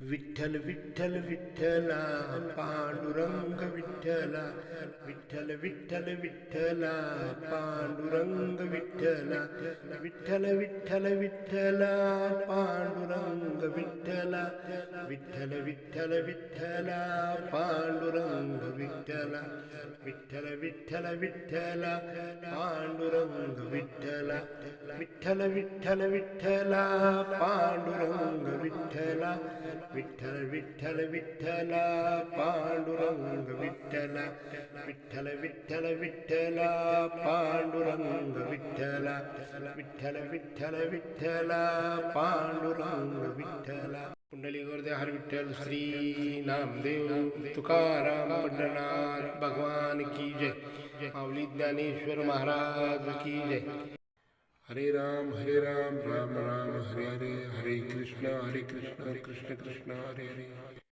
विठ्ठल विठ्ठल विठ्ठला पांडुरंग विठ्ठला विठ्ठल विठ्ठल विठ्ठला पांडुरंग विठ्ठला विठ्ठल विठ्ठल विठ्ठला पांडुरंग विठ्ठला विठ्ठल विठ्ठल विठ्ठला पांडुरंग विठ्ठला विठ्ठल विठ्ठल विठ्ठला पांडुरंग विठ्ठला विठ्ठल विठ्ठल विठ्ठला पांडुरंग विठ्ठला विठ्ठल विठ्ठल विठ्ठला पांडुरंग विठ्ठला विठ्ठल विठ्ठल विठ्ठला पांडुरंग विठ्ठला विठ्ठल विठ्ठल विठ्ठला पांडुरंग विठ्ठला. कुंडली गोरदे हर विठ्ठल श्री नामदेव तुकाराम पंढरनाथ भगवान की जय. माऊली ज्ञानेश्वर महाराज की जय. हरे राम राम राम हरे हरे, हरे कृष्ण कृष्ण कृष्ण हरे हरे.